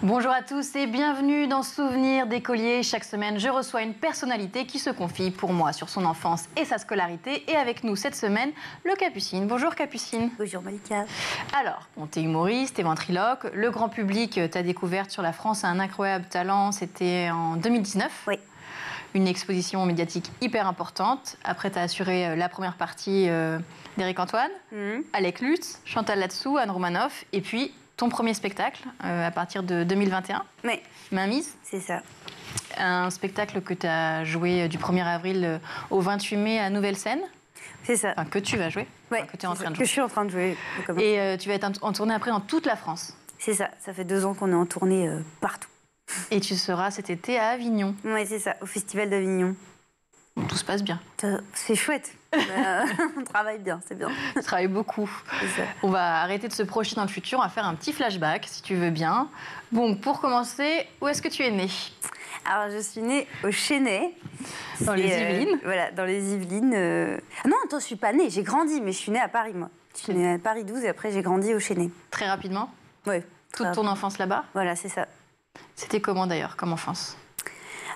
Bonjour à tous et bienvenue dans Souvenirs d'écoliers. Chaque semaine, je reçois une personnalité qui se confie pour moi sur son enfance et sa scolarité. Et avec nous cette semaine, le Capucine. Bonjour Capucine. Bonjour Malika. Alors, t'es humoriste, t'es ventriloque. Le grand public t'a découverte sur La France a un incroyable talent. C'était en 2019. Oui. Une exposition médiatique hyper importante. Après, t'as assuré la première partie d'Éric Antoine, Alec Lutz, Chantal Latsou, Anne Romanoff. Et puis, ton premier spectacle à partir de 2021. Oui. Mainmise. C'est ça. Un spectacle que tu as joué du 1er avril au 28 mai à Nouvelle-Scène. C'est ça. Enfin, que tu vas jouer. Oui, enfin, que tu es en train de jouer. Que je suis en train de jouer. Et tu vas être en tournée après dans toute la France. C'est ça. Ça fait 2 ans qu'on est en tournée partout. Et tu seras cet été à Avignon. Oui, c'est ça. Au Festival d'Avignon. Donc, tout se passe bien. C'est chouette. On travaille bien, c'est bien. On travaille beaucoup. C'est ça. On va arrêter de se projeter dans le futur. On va faire un petit flashback, si tu veux bien. Bon, pour commencer, où est-ce que tu es née? Alors, je suis née au Chesnay. Dans les Yvelines. Voilà, dans les Yvelines. Non, attends, je suis pas née. J'ai grandi, mais je suis née à Paris, moi. Je suis née à Paris 12 et après, j'ai grandi au Chesnay. Très rapidement? Oui. Toute ton enfance là-bas? Voilà, c'est ça. C'était comment d'ailleurs, comme enfance?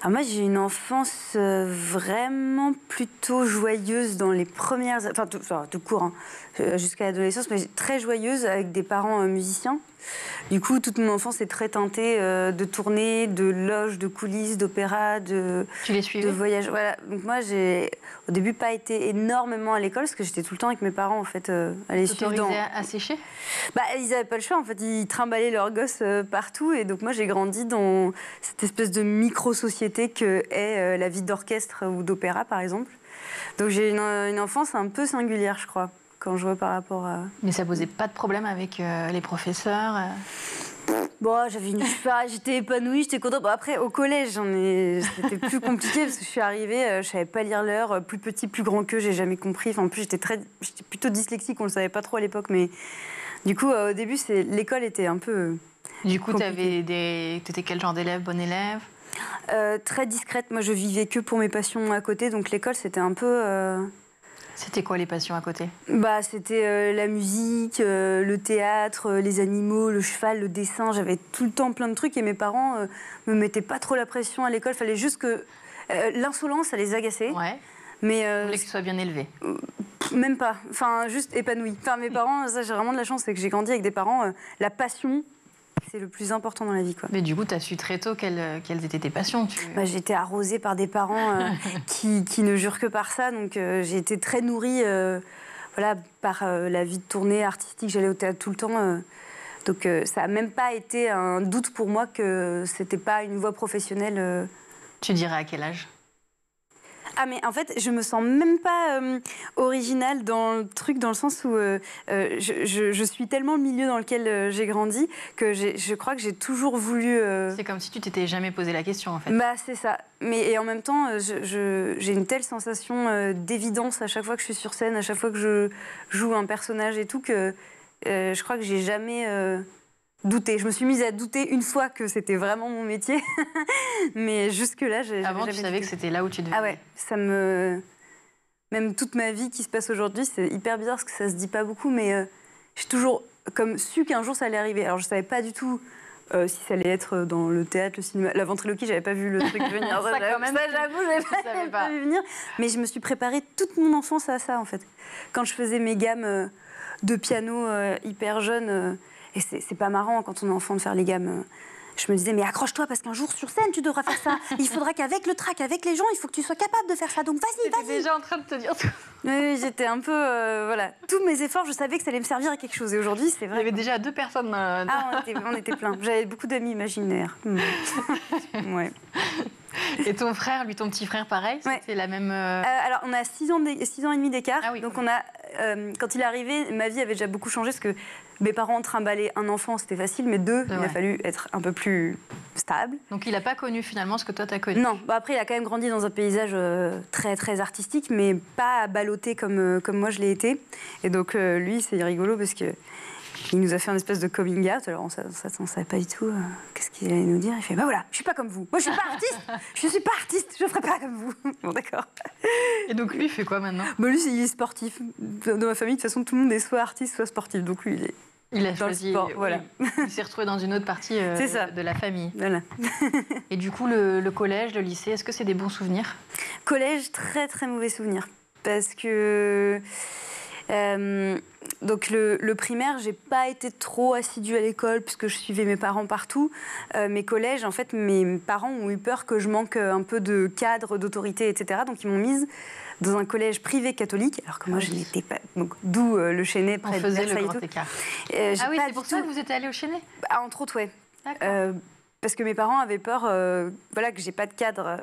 Alors moi, j'ai une enfance vraiment plutôt joyeuse dans les premières... Enfin, tout court, hein, jusqu'à l'adolescence, mais très joyeuse avec des parents musiciens. Du coup, toute mon enfance est très teintée de tournées, de loges, de coulisses, d'opéra, de voyages. Voilà. Donc moi, j'ai au début pas été énormément à l'école parce que j'étais tout le temps avec mes parents en fait. À les suivre dans... à sécher? Bah, ils n'avaient pas le choix en fait. Ils trimballaient leurs gosses partout et donc moi j'ai grandi dans cette espèce de micro-société que est la vie d'orchestre ou d'opéra par exemple. Donc j'ai une enfance un peu singulière, je crois. Quand je vois par rapport à... Mais ça posait pas de problème avec les professeurs Bon, j'étais épanouie, j'étais contente. Bon, après, au collège, c'était plus compliqué parce que je suis arrivée, je savais pas lire l'heure, plus petit, plus grand qu'eux, j'ai jamais compris. Enfin, en plus, j'étais plutôt dyslexique, on le savait pas trop à l'époque, mais du coup, au début, l'école était un peu... Du coup, t'étais quel genre d'élève, bon élève? Très discrète. Moi, je vivais que pour mes passions à côté, donc l'école, c'était un peu... C'était quoi les passions à côté? Bah, c'était la musique, le théâtre, les animaux, le cheval, le dessin. J'avais tout le temps plein de trucs et mes parents me mettaient pas trop la pression à l'école. Fallait juste que l'insolence, ça les agaçait. Ouais. Mais il fallait que tu sois bien élevé. Même pas. Enfin, juste épanoui. Enfin, mes parents, ça, j'ai vraiment de la chance, c'est que j'ai grandi avec des parents. La passion, c'est le plus important dans la vie, quoi. Mais du coup, tu as su très tôt quelles étaient tes passions. Bah, j'ai été arrosée par des parents qui ne jurent que par ça. Donc, j'ai été très nourrie voilà, par la vie de tournée artistique. J'allais au théâtre tout le temps. Donc, ça n'a même pas été un doute pour moi que ce n'était pas une voie professionnelle. Tu dirais à quel âge? Ah, mais en fait, je me sens même pas originale dans le truc, dans le sens où je suis tellement le milieu dans lequel j'ai grandi que je crois que j'ai toujours voulu... C'est comme si tu t'étais jamais posé la question, en fait. Bah, c'est ça. Et en même temps, j'ai une telle sensation d'évidence à chaque fois que je suis sur scène, à chaque fois que je joue un personnage et tout, que je crois que j'ai jamais... douter. Je me suis mise à douter une fois que c'était vraiment mon métier. Mais jusque-là, j'ai Avant, jamais tu savais douté. que c'était là où tu devais. Ah ouais, ça me... Même toute ma vie qui se passe aujourd'hui, c'est hyper bizarre parce que ça se dit pas beaucoup, mais j'ai toujours comme su qu'un jour ça allait arriver. Alors je savais pas du tout si ça allait être dans le théâtre, le cinéma. La ventriloquie, j'avais pas vu le truc venir. Ça, quand même, j'avoue, j'avais pas vu venir. Mais je me suis préparée toute mon enfance à ça, en fait. Quand je faisais mes gammes de piano hyper jeune... Et c'est pas marrant quand on est enfant de faire les gammes. Je me disais, mais accroche-toi parce qu'un jour sur scène, tu devras faire ça. Il faudra qu'avec le trac, avec les gens, il faut que tu sois capable de faire ça. Donc vas-y, vas-y. J'étais déjà en train de te dire tout. Oui, j'étais un peu... voilà. Tous mes efforts, je savais que ça allait me servir à quelque chose. Et aujourd'hui, c'est vrai. Il y avait déjà 2 personnes. Ah, on était plein. J'avais beaucoup d'amis imaginaires. Ouais. Et ton frère, lui, ton petit frère, pareil? Ouais. C'était la même... Alors, on a 6 ans et demi d'écart. Ah oui. Donc, on a, quand il est arrivé, ma vie avait déjà beaucoup changé parce que mes parents trimballaient un enfant, c'était facile, mais 2, il a fallu être un peu plus stable. Donc, il n'a pas connu finalement ce que toi, tu as connu? Non. Bah, après, il a quand même grandi dans un paysage très, très artistique, mais pas ballotté comme moi je l'ai été. Et donc, lui, c'est rigolo parce que il nous a fait une espèce de coming out. Alors, on ne savait pas du tout qu'est-ce qu'il allait nous dire. Il fait, bah voilà, je suis pas comme vous. Moi, je suis pas artiste. Je suis pas artiste. Je ferai pas comme vous. Bon, d'accord. Et donc, lui, il fait quoi maintenant? Bah, lui, il est sportif. Dans ma famille, de toute façon, tout le monde est soit artiste, soit sportif. Donc, lui, Il a dans choisi, le sport, voilà. Il s'est retrouvé dans une autre partie de la famille. Voilà. Et du coup, le collège, le lycée, est-ce que c'est des bons souvenirs? Collège, très très mauvais souvenir. Parce que... donc le primaire, j'ai pas été trop assidue à l'école puisque je suivais mes parents partout. Mes collèges, en fait, mes parents ont eu peur que je manque un peu de cadre, d'autorité, etc. Donc ils m'ont mise dans un collège privé catholique, alors que moi je n'étais pas. Donc d'où le Chesnay près On de faisait Versailles. le grand écart. Ah oui, c'est pour ça que vous êtes allée au Chesnay? Bah, entre autres, ouais. D'accord. Parce que mes parents avaient peur, voilà, que j'ai pas de cadre.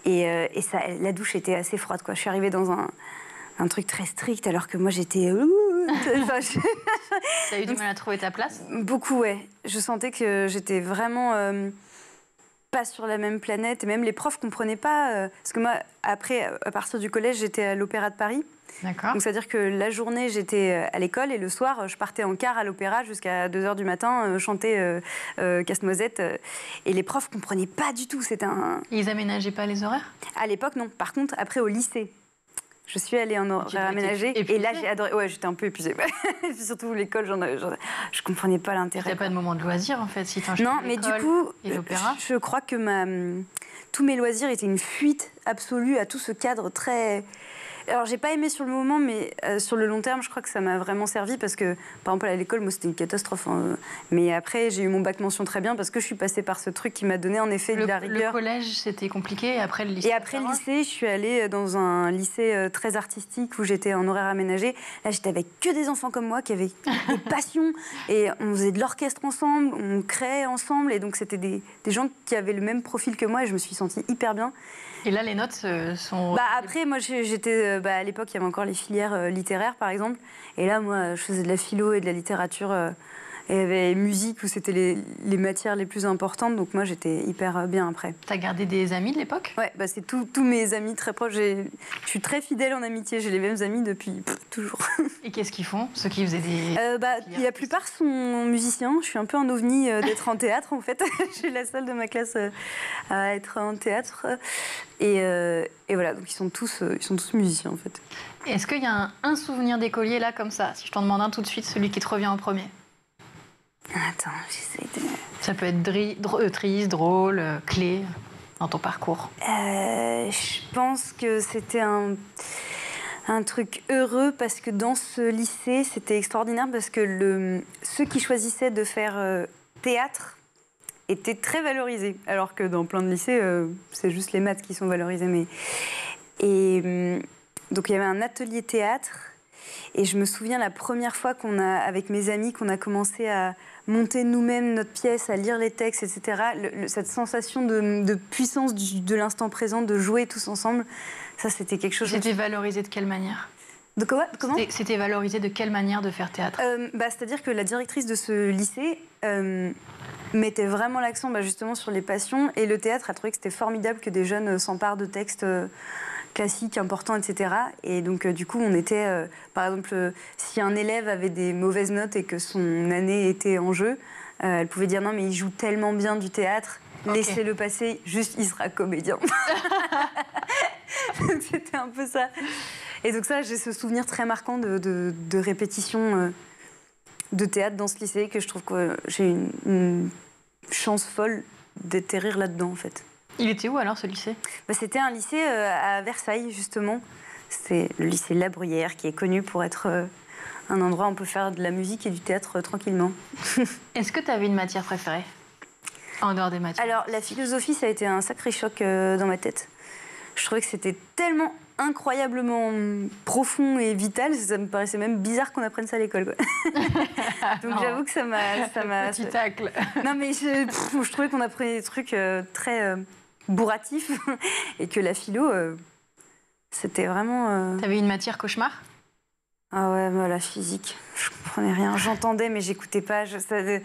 Et ça, la douche était assez froide, quoi. Je suis arrivée dans un truc très strict, alors que moi j'étais. T'as eu du mal à trouver ta place? Beaucoup, ouais. Je sentais que j'étais vraiment pas sur la même planète. Et même les profs comprenaient pas. Parce que moi, après, à partir du collège, j'étais à l'Opéra de Paris. D'accord. Donc c'est-à-dire que la journée, j'étais à l'école et le soir, je partais en car à l'opéra jusqu'à 2h du matin, chanter Casse-Noisette. Et les profs comprenaient pas du tout. C'était un... Ils aménageaient pas les horaires? À l'époque, non. Par contre, après, au lycée, je suis allée en horaire aménagé et là, j'ai adoré. Ouais, j'étais un peu épuisée. Surtout l'école, je comprenais pas l'intérêt. T'as pas de moment de loisir, en fait, si t'enchaînes Non, mais du coup, je crois que tous mes loisirs étaient une fuite absolue à tout ce cadre très... Alors, j'ai pas aimé sur le moment, mais sur le long terme, je crois que ça m'a vraiment servi parce que, par exemple, à l'école, moi, c'était une catastrophe. Hein. Mais après, j'ai eu mon bac mention très bien parce que je suis passée par ce truc qui m'a donné, en effet, de la rigueur. Le collège, c'était compliqué, et après le lycée? Et après le lycée, je suis allée dans un lycée très artistique où j'étais en horaire aménagé. Là, j'étais avec que des enfants comme moi qui avaient des passions. Et on faisait de l'orchestre ensemble, on créait ensemble. Et donc, c'était des gens qui avaient le même profil que moi et je me suis sentie hyper bien. Et là, les notes sont... Bah après, moi, j'étais... à l'époque, il y avait encore les filières littéraires, par exemple. Et là, moi, je faisais de la philo et de la littérature. Et il y avait musique où c'était les matières les plus importantes. Donc moi, j'étais hyper bien après. T'as gardé des amis de l'époque? Ouais, bah, c'est tous mes amis très proches. Je suis très fidèle en amitié. J'ai les mêmes amis depuis toujours. Et qu'est-ce qu'ils font, ceux qui faisaient des... La plupart sont musiciens. Je suis un peu un ovni d'être en théâtre, en fait. Je suis la seule de ma classe à être en théâtre. Et voilà, donc ils sont tous musiciens, en fait. Est-ce qu'il y a un souvenir d'écolier, là, comme ça? Si je t'en demande un tout de suite, celui qui te revient en premier. Attends, j'essaie de... Ça peut être triste, drôle, clé dans ton parcours. Je pense que c'était un truc heureux parce que dans ce lycée, c'était extraordinaire parce que ceux qui choisissaient de faire théâtre étaient très valorisés. Alors que dans plein de lycées, c'est juste les maths qui sont valorisés. Donc il y avait un atelier théâtre. Et je me souviens la première fois avec mes amis, qu'on a commencé à monter nous-mêmes notre pièce, à lire les textes, etc. Cette sensation de puissance de l'instant présent, de jouer tous ensemble, ça c'était quelque chose... C'était valorisé de quelle manière? De quoi? Comment? C'était valorisé de quelle manière de faire théâtre? C'est-à-dire que la directrice de ce lycée mettait vraiment l'accent justement sur les passions, et le théâtre a trouvé que c'était formidable que des jeunes s'emparent de textes... classiques, importants, etc. Et donc, du coup, on était... par exemple, si un élève avait des mauvaises notes et que son année était en jeu, elle pouvait dire « Non, mais il joue tellement bien du théâtre, laissez-le passer, juste, il sera comédien. » Donc, c'était un peu ça. Et donc ça, j'ai ce souvenir très marquant de répétition de théâtre dans ce lycée, que je trouve que j'ai une chance folle d'atterrir là-dedans, en fait. Il était où alors, ce lycée? C'était un lycée à Versailles, justement. C'est le lycée La Bruyère, qui est connu pour être un endroit où on peut faire de la musique et du théâtre tranquillement. Est-ce que tu avais une matière préférée en dehors des matières? Alors, la philosophie, ça a été un sacré choc dans ma tête. Je trouvais que c'était tellement incroyablement profond et vital, ça me paraissait même bizarre qu'on apprenne ça à l'école. Donc j'avoue que ça m'a... Petit tacle. Non, mais je trouvais qu'on apprenait des trucs très bourratifs et que la philo, c'était vraiment... T'avais une matière cauchemar? Ah ouais, la physique, je comprenais rien. J'entendais, mais j'écoutais pas. J'avais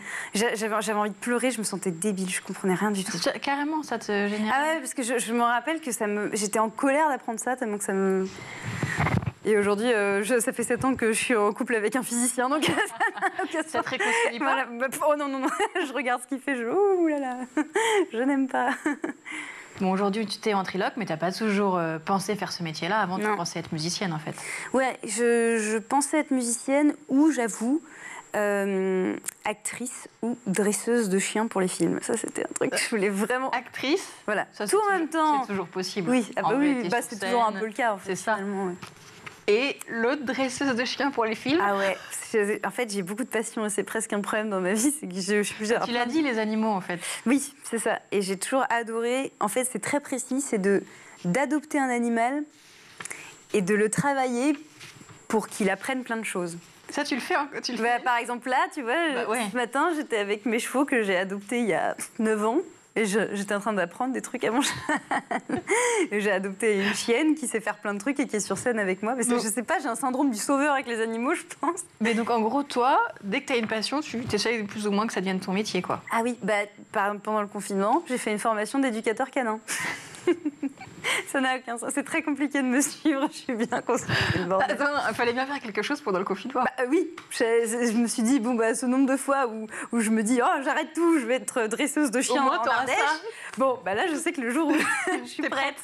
envie de pleurer, je me sentais débile, je comprenais rien du tout. Carrément, ça te générait? Ah ouais, parce que je me rappelle que j'étais en colère d'apprendre ça, tellement que ça me... Et aujourd'hui, ça fait 7 ans que je suis en couple avec un physicien, donc ça te réconcilie pas? Voilà. Oh non, je regarde ce qu'il fait, oh là là, je n'aime pas. Bon, aujourd'hui, tu t'es ventriloque, mais tu n'as pas toujours pensé faire ce métier-là avant de penser être musicienne, en fait. Ouais, je pensais être musicienne, ou j'avoue, actrice ou dresseuse de chiens pour les films. Ça, c'était un truc que je voulais vraiment... Actrice. Voilà, ça, tout en même temps. C'est toujours possible. Oui, c'est toujours un peu le cas, en fait. C'est ça. Ouais. Et l'autre dresseuse de chiens pour les films. Ah ouais, en fait, j'ai beaucoup de passion et c'est presque un problème dans ma vie. C'est que je suis Tu l'as dit, les animaux, en fait. Oui, c'est ça. Et j'ai toujours adoré. En fait, c'est très précis, c'est d'adopter un animal et de le travailler pour qu'il apprenne plein de choses. Ça, tu le fais, Par exemple, là, tu vois, ce matin, j'étais avec mes chevaux que j'ai adoptés il y a 9 ans. Et j'étais en train d'apprendre des trucs à mon cheval. J'ai adopté une chienne qui sait faire plein de trucs et qui est sur scène avec moi. Mais je sais pas, j'ai un syndrome du sauveur avec les animaux, je pense. Mais donc, en gros, toi, dès que tu as une passion, tu essayes plus ou moins que ça devienne ton métier, quoi. Ah oui, pendant le confinement, j'ai fait une formation d'éducateur canin. Ça n'a aucun sens. C'est très compliqué de me suivre, je suis bien concentrée. Attends, il fallait bien faire quelque chose pendant le confinement. Oui, je me suis dit, ce nombre de fois où je me dis, oh, j'arrête tout, je vais être dresseuse de chiens en Ardèche. Bon, là, je sais que le jour où je suis prête.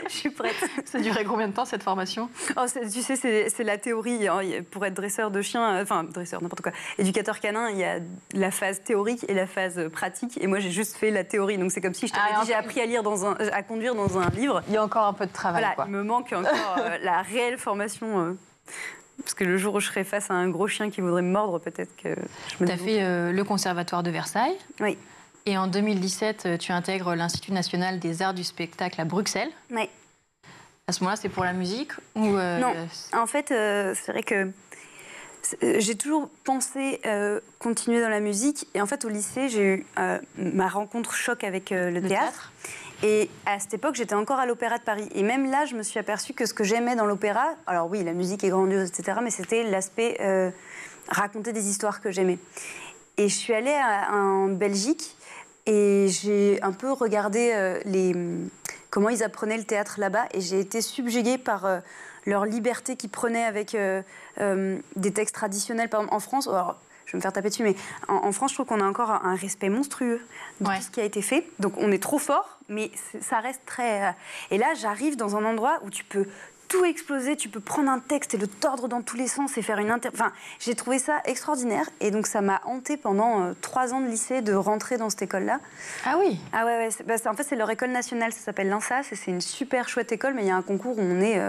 Je suis prête. Ça durait combien de temps, cette formation? Tu sais, c'est la théorie. Pour être dresseur de chiens, n'importe quoi, éducateur canin, il y a la phase théorique et la phase pratique. Et moi, j'ai juste fait la théorie. Donc, c'est comme si je t'avais dit, j'ai appris à conduire dans un livre. Il y a encore un peu de travail. Voilà, quoi. Il me manque encore la réelle formation. Parce que le jour où je serai face à un gros chien qui voudrait me mordre, peut-être que je me... Tu as fait le Conservatoire de Versailles. Oui. Et en 2017, tu intègres l'Institut national des arts du spectacle à Bruxelles. Oui. À ce moment-là, c'est pour la musique ou Non, en fait, c'est vrai que j'ai toujours pensé continuer dans la musique. Et en fait, au lycée, j'ai eu ma rencontre choc avec le théâtre. Et à cette époque, j'étais encore à l'Opéra de Paris. Et même là, je me suis aperçue que ce que j'aimais dans l'opéra, alors oui, la musique est grandiose, etc., mais c'était l'aspect raconter des histoires que j'aimais. Et je suis allée en Belgique et j'ai un peu regardé comment ils apprenaient le théâtre là-bas. Et j'ai été subjuguée par leur liberté qu'ils prenaient avec des textes traditionnels. Par exemple, en France... Alors, je vais me faire taper dessus, mais en France, je trouve qu'on a encore un respect monstrueux de tout ce qui a été fait. Donc, on est trop fort, mais ça reste très... Et là, j'arrive dans un endroit où tu peux tout exploser, tu peux prendre un texte et le tordre dans tous les sens et faire une... Enfin, j'ai trouvé ça extraordinaire. Et donc, ça m'a hantée pendant 3 ans de lycée de rentrer dans cette école-là. Ah oui? Ah ouais. En fait, c'est leur école nationale, ça s'appelle l'INSAS. C'est une super chouette école, mais il y a un concours où on est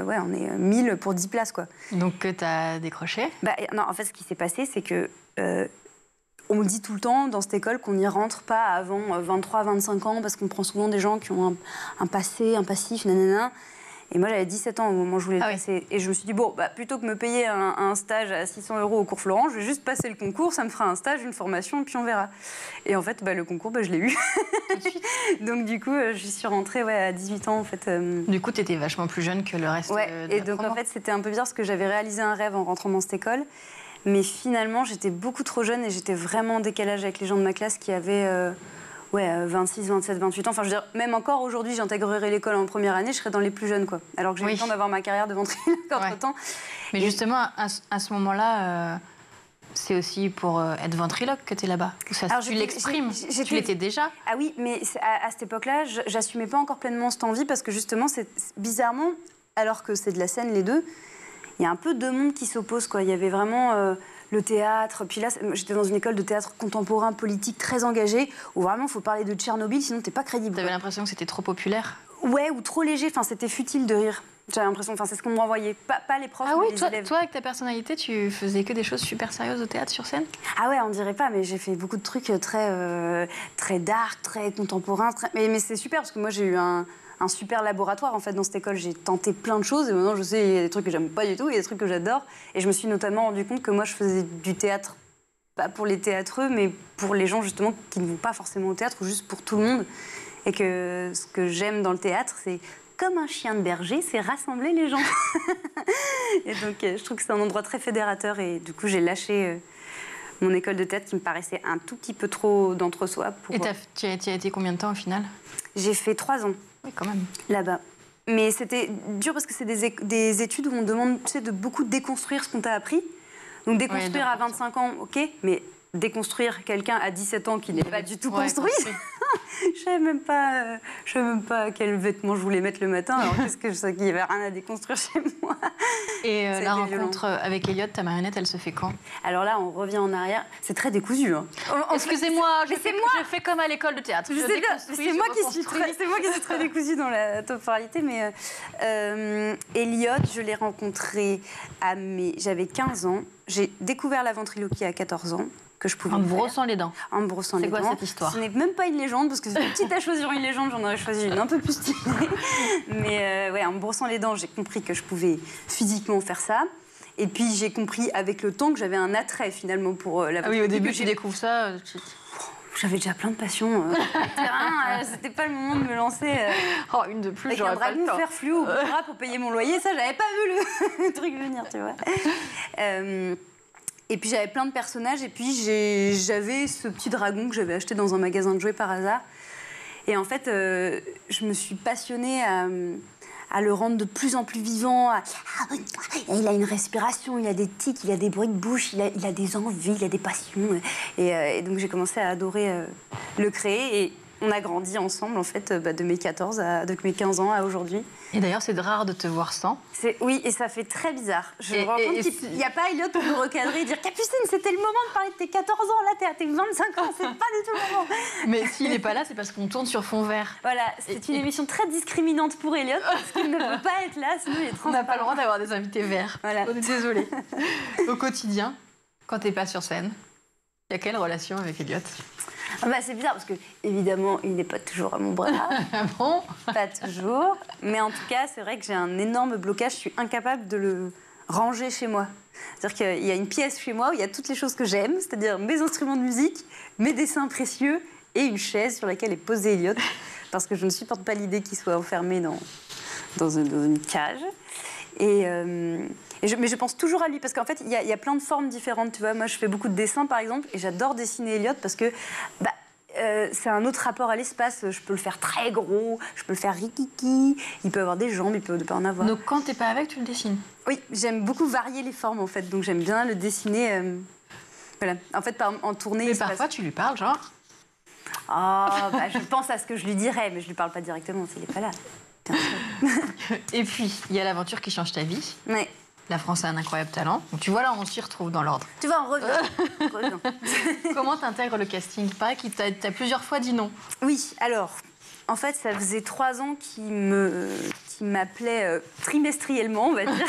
1000 pour 10 places, quoi. Donc, tu as décroché? Non, en fait, ce qui s'est passé, c'est que... on me dit tout le temps dans cette école qu'on n'y rentre pas avant 23-25 ans parce qu'on prend souvent des gens qui ont un passé, un passif, nanana. Et moi, j'avais 17 ans au moment où je voulais le passer. Et je me suis dit, plutôt que me payer un stage à 600 € au cours Florent, je vais juste passer le concours, ça me fera un stage, une formation, et puis on verra. Et en fait, le concours, je l'ai eu. Tout de suite. Donc, du coup, je suis rentrée à 18 ans, en fait. Du coup, tu étais vachement plus jeune que le reste. Et donc, en fait, c'était un peu bizarre parce que j'avais réalisé un rêve en rentrant dans cette école. Mais finalement, j'étais beaucoup trop jeune et j'étais vraiment en décalage avec les gens de ma classe qui avaient 26, 27, 28 ans. Enfin, je veux dire, même encore aujourd'hui, j'intégrerai l'école en première année, je serais dans les plus jeunes, quoi. Alors que j'ai eu le temps d'avoir ma carrière de ventriloque entre-temps. Mais justement, à ce moment-là, c'est aussi pour être ventriloque que tu es là-bas. Tu l'exprimes. Tu l'étais déjà. Ah oui, mais à cette époque-là, j'assumais pas encore pleinement cette envie parce que justement, c'est bizarrement, alors que c'est de la scène les deux, il y a un peu deux mondes qui s'opposent, quoi. Il y avait vraiment le théâtre, puis là, j'étais dans une école de théâtre contemporain, politique, très engagée, où vraiment, il faut parler de Tchernobyl, sinon t'es pas crédible. T'avais l'impression que c'était trop populaire? Ouais, ou trop léger, enfin, c'était futile de rire. J'avais l'impression, c'est ce qu'on me renvoyait, pas les profs, mais les élèves. Toi, avec ta personnalité, tu faisais que des choses super sérieuses au théâtre, sur scène? Ah ouais, on dirait pas, mais j'ai fait beaucoup de trucs très dark, très contemporains, mais c'est super, parce que moi, j'ai eu un super laboratoire en fait dans cette école. J'ai tenté plein de choses et maintenant je sais il y a des trucs que j'aime pas du tout, il y a des trucs que j'adore. Et je me suis notamment rendu compte que moi je faisais du théâtre pas pour les théâtreux, mais pour les gens justement qui ne vont pas forcément au théâtre ou juste pour tout le monde. Et que ce que j'aime dans le théâtre, c'est comme un chien de berger, c'est rassembler les gens. Et donc je trouve que c'est un endroit très fédérateur et du coup j'ai lâché mon école de théâtre qui me paraissait un tout petit peu trop d'entre-soi. Et tu y as été combien de temps au final? J'ai fait 3 ans. Oui, quand même. Là-bas. Mais c'était dur parce que c'est des études où on demande de beaucoup déconstruire ce qu'on t'a appris. Donc déconstruire à 25 ans, ok, mais déconstruire quelqu'un à 17 ans qui n'est pas du tout construit. Je savais même pas quels vêtements je voulais mettre le matin. Alors qu'est-ce que je sais qu'il n'y avait rien à déconstruire chez moi. Et la rencontre avec Elliot, ta marionnette, elle se fait quand? Alors là, on revient en arrière. C'est très décousu. Hein. Excusez-moi, je fais comme à l'école de théâtre. C'est moi qui suis très décousue dans la temporalité. Mais Elliot, je l'ai rencontré j'avais 15 ans. J'ai découvert la ventriloquie à 14 ans. Que je pouvais en me brossant les dents. En me brossant les dents. C'est quoi cette histoire? Ce n'est même pas une légende, parce que c'est quitte à choisir une légende, j'en aurais choisi une un peu plus stylée. Mais ouais, en me brossant les dents, j'ai compris que je pouvais physiquement faire ça. Et puis j'ai compris avec le temps que j'avais un attrait finalement pour la ventriloquie. Ah oui, au début, tu découvres ça. J'avais déjà plein de passions. C'était pas le moment de me lancer. Oh, une de plus, j'aurais pas le temps. Avec un dragon fer fluo au bras pour payer mon loyer, ça, j'avais pas vu le truc venir, tu vois. Et puis j'avais plein de personnages, et puis j'avais ce petit dragon que j'avais acheté dans un magasin de jouets par hasard. Et en fait, je me suis passionnée à le rendre de plus en plus vivant. Il a une respiration, il a des tics, il a des bruits de bouche, il a des envies, il a des passions. Et donc j'ai commencé à adorer le créer. Et on a grandi ensemble, en fait, de mes 15 ans à aujourd'hui. Et d'ailleurs, c'est rare de te voir sans. Oui, et ça fait très bizarre. Je me rends compte qu'il n'y a pas Elliot pour me recadrer et dire « Capucine, c'était le moment de parler de tes 14 ans, là, t'es à tes 25 ans, c'est pas du tout le moment !» Mais s'il n'est pas là, c'est parce qu'on tourne sur fond vert. Voilà, c'est une émission très discriminante pour Elliot, parce qu'il ne peut pas être là, sinon il est transparent. On n'a pas le droit d'avoir des invités verts. Voilà. On est désolé. Au quotidien, quand t'es pas sur scène, il y a quelle relation avec Elliot? C'est bizarre parce que, évidemment, il n'est pas toujours à mon bras. Ah bon? Pas toujours. Mais en tout cas, c'est vrai que j'ai un énorme blocage. Je suis incapable de le ranger chez moi. C'est-à-dire qu'il y a une pièce chez moi où il y a toutes les choses que j'aime, c'est-à-dire mes instruments de musique, mes dessins précieux et une chaise sur laquelle est posé Elliot. Parce que je ne supporte pas l'idée qu'il soit enfermé dans une cage. Mais je pense toujours à lui, parce qu'en fait, il y a plein de formes différentes. Tu vois, moi, je fais beaucoup de dessins, par exemple, et j'adore dessiner Elliot parce que c'est un autre rapport à l'espace. Je peux le faire très gros, je peux le faire rikiki, il peut avoir des jambes, il peut ne pas en avoir. Donc, quand t'es pas avec, tu le dessines? Oui, j'aime beaucoup varier les formes, en fait. Donc, j'aime bien le dessiner. Voilà. En fait, en tournée... Mais parfois, tu lui parles, genre? Je pense à ce que je lui dirais, mais je lui parle pas directement s'il n'est pas là. Et puis, il y a l'aventure qui change ta vie. Oui. La France a un incroyable talent. Donc, tu vois, là, on s'y retrouve dans l'ordre. Tu vois, on revient. Comment t'intègres le casting? Il paraît que t'as plusieurs fois dit non. Oui, alors, en fait, ça faisait 3 ans qu'il m'appelait trimestriellement, on va dire.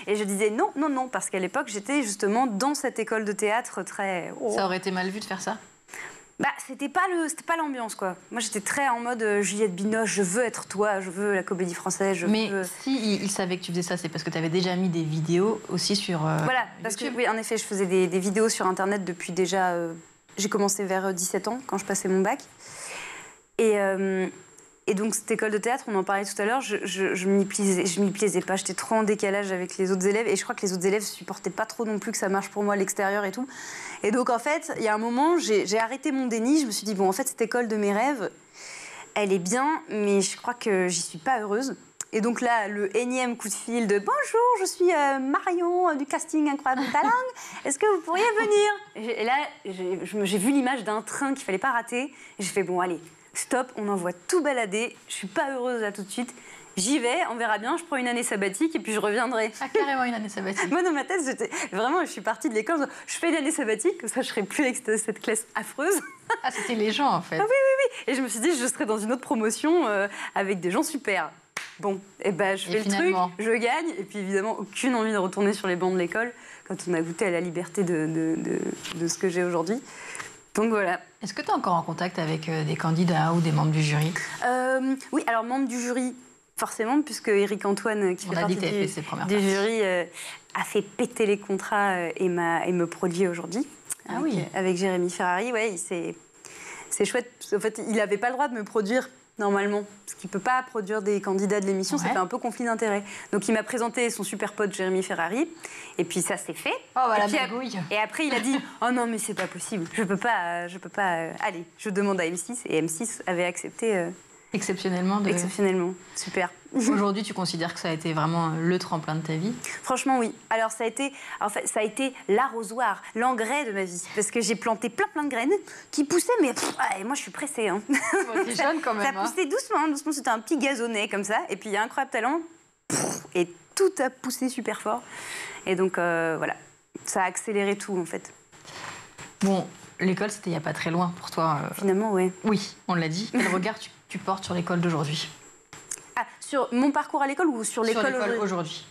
Et je disais non, non, non, parce qu'à l'époque, j'étais justement dans cette école de théâtre très... Ça aurait été mal vu de faire ça? C'était pas l'ambiance, quoi. Moi, j'étais très en mode Juliette Binoche, je veux être toi, je veux la comédie française, Mais si il savait que tu faisais ça, c'est parce que tu avais déjà mis des vidéos aussi sur Voilà, parce que oui, en effet, je faisais des vidéos sur Internet depuis déjà... j'ai commencé vers 17 ans, quand je passais mon bac. Et donc, cette école de théâtre, on en parlait tout à l'heure, je m'y plaisais pas. J'étais trop en décalage avec les autres élèves. Et je crois que les autres élèves ne supportaient pas trop non plus que ça marche pour moi à l'extérieur et tout. Et donc, en fait, il y a un moment, j'ai arrêté mon déni. Je me suis dit, bon, en fait, cette école de mes rêves, elle est bien, mais je crois que j'y suis pas heureuse. Et donc là, le énième coup de fil de « Bonjour, je suis Marion du casting Incroyable Talent. Est-ce que vous pourriez venir ?» Et là, j'ai vu l'image d'un train qu'il fallait pas rater. Et j'ai fait « Bon, allez. » Stop, on envoie tout balader, je suis pas heureuse là tout de suite. J'y vais, on verra bien, je prends une année sabbatique et puis je reviendrai. Ah, carrément une année sabbatique. Moi, dans ma tête, vraiment, je suis partie de l'école, je fais une année sabbatique, comme ça je serai plus avec cette classe affreuse. Ah, c'était les gens, en fait. Ah oui. Et je me suis dit, je serai dans une autre promotion avec des gens super. Bon, je fais le truc, je gagne, et puis évidemment, aucune envie de retourner sur les bancs de l'école quand on a goûté à la liberté de ce que j'ai aujourd'hui. Donc voilà. Est-ce que tu es encore en contact avec des candidats ou des membres du jury? Oui, alors membre du jury, forcément, puisque Éric Antoine, qui fait partie du jury, a fait péter les contrats et me produit aujourd'hui. Ah oui. Avec Jérémy Ferrari, ouais, c'est chouette. En fait, il n'avait pas le droit de me produire normalement, parce qu'il ne peut pas produire des candidats de l'émission, ouais. Ça fait un peu conflit d'intérêts. Donc il m'a présenté son super pote Jérémy Ferrari, et puis ça s'est fait. Oh, voilà, et après il a dit « Oh non, mais c'est pas possible, je peux pas, allez, je demande à M6, et M6 avait accepté... Exceptionnellement. Exceptionnellement, super. Aujourd'hui, tu considères que ça a été vraiment le tremplin de ta vie? Franchement, oui. Alors, ça a été l'arrosoir, l'engrais de ma vie. Parce que j'ai planté plein de graines qui poussaient, mais moi, je suis pressée. Hein. Bon, t'es jeune quand même. Ça poussait doucement. C'était un petit gazonnet comme ça. Et puis, il y a Incroyable Talent. Et tout a poussé super fort. Et donc, voilà, ça a accéléré tout, en fait. Bon, l'école, c'était il n'y a pas très loin pour toi. Finalement, oui. Oui, on l'a dit. Quel regard tu portes sur l'école d'aujourd'hui? Ah, sur mon parcours à l'école ou sur l'école aujourd'hui?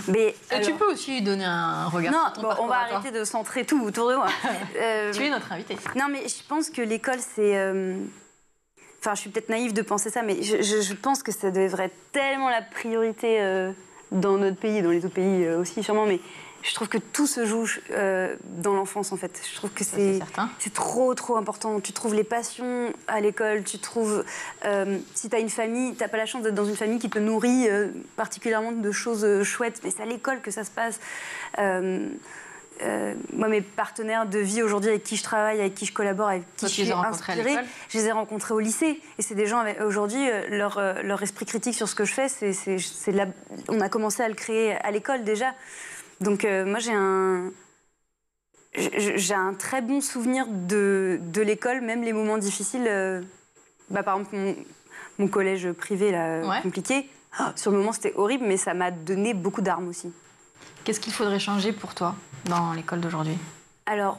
Mais, alors... Tu peux aussi donner un regard sur ton parcours. On va arrêter de centrer tout autour de moi. Tu es notre invitée. Non, mais je pense que l'école, c'est... Enfin, je suis peut-être naïve de penser ça, mais je pense que ça devrait être tellement la priorité dans notre pays, dans les autres pays aussi sûrement, mais je trouve que tout se joue dans l'enfance, en fait. Je trouve que c'est trop, trop important. Tu trouves les passions à l'école, tu trouves... si tu as une famille, tu n'as pas la chance d'être dans une famille qui te nourrit particulièrement de choses chouettes, mais c'est à l'école que ça se passe. Moi, mes partenaires de vie aujourd'hui avec qui je travaille, avec qui je collabore, avec qui je suis inspirée, je les ai rencontrés au lycée. Et c'est des gens, aujourd'hui, leur esprit critique sur ce que je fais, on a commencé à le créer à l'école déjà. Donc moi, j'ai un très bon souvenir de l'école, même les moments difficiles. Par exemple, mon collège privé, là, compliqué. Sur le moment, c'était horrible, mais ça m'a donné beaucoup d'armes aussi. Qu'est-ce qu'il faudrait changer pour toi dans l'école d'aujourd'hui? Alors,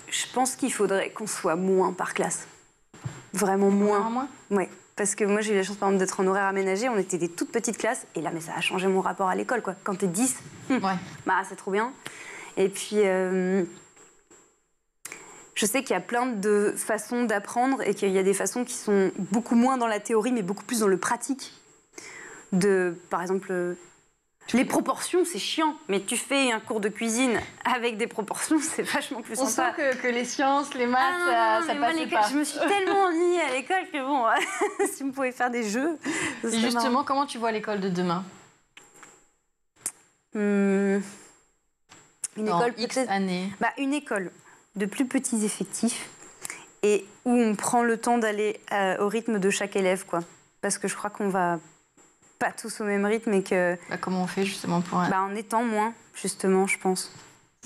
je pense qu'il faudrait qu'on soit moins par classe. Vraiment moins. Ouais. Parce que moi, j'ai eu la chance, par exemple, d'être en horaire aménagé. On était des toutes petites classes. Et là, mais ça a changé mon rapport à l'école, quoi. Quand t'es 10, c'est trop bien. Et puis, je sais qu'il y a plein de façons d'apprendre et qu'il y a des façons qui sont beaucoup moins dans la théorie, mais beaucoup plus dans le pratique. Par exemple... Les proportions, c'est chiant, mais tu fais un cours de cuisine avec des proportions, c'est vachement plus sympa. On sent que les sciences, les maths, ça passe pas. Je me suis tellement ennuyée à l'école que bon, si vous pouvez faire des jeux... Et justement, marrant. Comment tu vois l'école de demain? Une école X années. Une école de plus petits effectifs et où on prend le temps d'aller au rythme de chaque élève, quoi. Parce que je crois qu'on va... pas tous au même rythme et que... comment on fait justement pour... en étant moins, justement, je pense.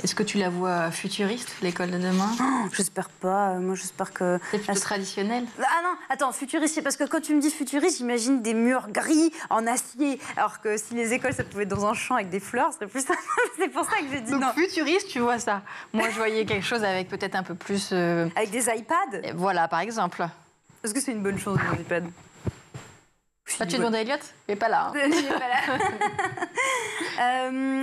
Est-ce que tu la vois futuriste, l'école de demain? J'espère pas. Moi, j'espère que... C'est plutôt traditionnel. Ah non, attends, futuriste, c'est parce que quand tu me dis futuriste, j'imagine des murs gris en acier. Alors que si les écoles, ça pouvait être dans un champ avec des fleurs, ce serait plus simple. C'est pour ça que j'ai dit donc, non. Futuriste, tu vois ça. Moi, je voyais quelque chose avec peut-être un peu plus... Avec des iPads? Voilà, par exemple. Est-ce que c'est une bonne chose, les iPads? Tu demandes à Elliot? Il n'est pas là. Il n'est pas là.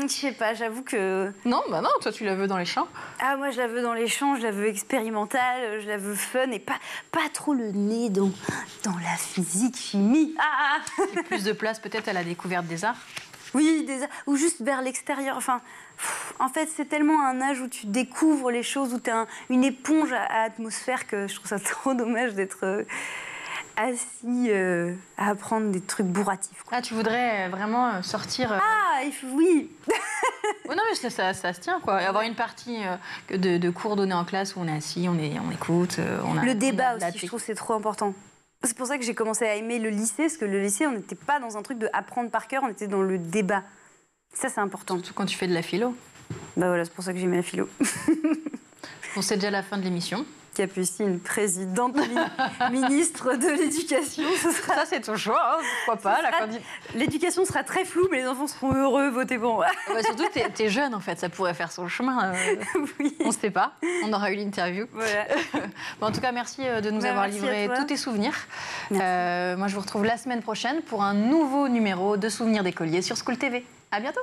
Je sais pas, j'avoue que... Non, non, toi tu la veux dans les champs. Ah, moi je la veux dans les champs, je la veux expérimentale, je la veux fun et pas trop le nez dans la physique, chimie. Et plus de place peut-être à la découverte des arts. Oui, des arts, ou juste vers l'extérieur. Enfin, en fait, c'est tellement un âge où tu découvres les choses, où tu es une éponge à atmosphère que je trouve ça trop dommage d'être... assis à apprendre des trucs bourratifs, quoi. Ah, tu voudrais vraiment sortir... oui. Oh, non, mais ça se tient, quoi. Et avoir une partie de cours donnés en classe où on est assis, on écoute, Le débat aussi, je trouve que c'est trop important. C'est pour ça que j'ai commencé à aimer le lycée, parce que le lycée, on n'était pas dans un truc de apprendre par cœur, on était dans le débat. Ça, c'est important. Surtout quand tu fais de la philo. Voilà, c'est pour ça que j'aimais la philo. Bon, c'est déjà la fin de l'émission. Capucine, présidente, ministre de l'Éducation. Ça, c'est ton choix, hein, pourquoi pas. L'éducation sera très floue, mais les enfants seront heureux, votez bon. Surtout, t'es jeune, en fait, ça pourrait faire son chemin. Oui. On ne sait pas, on aura eu l'interview. Voilà. En tout cas, merci de nous avoir livré tous tes souvenirs. Moi, je vous retrouve la semaine prochaine pour un nouveau numéro de Souvenirs d'écoliers sur School TV. À bientôt.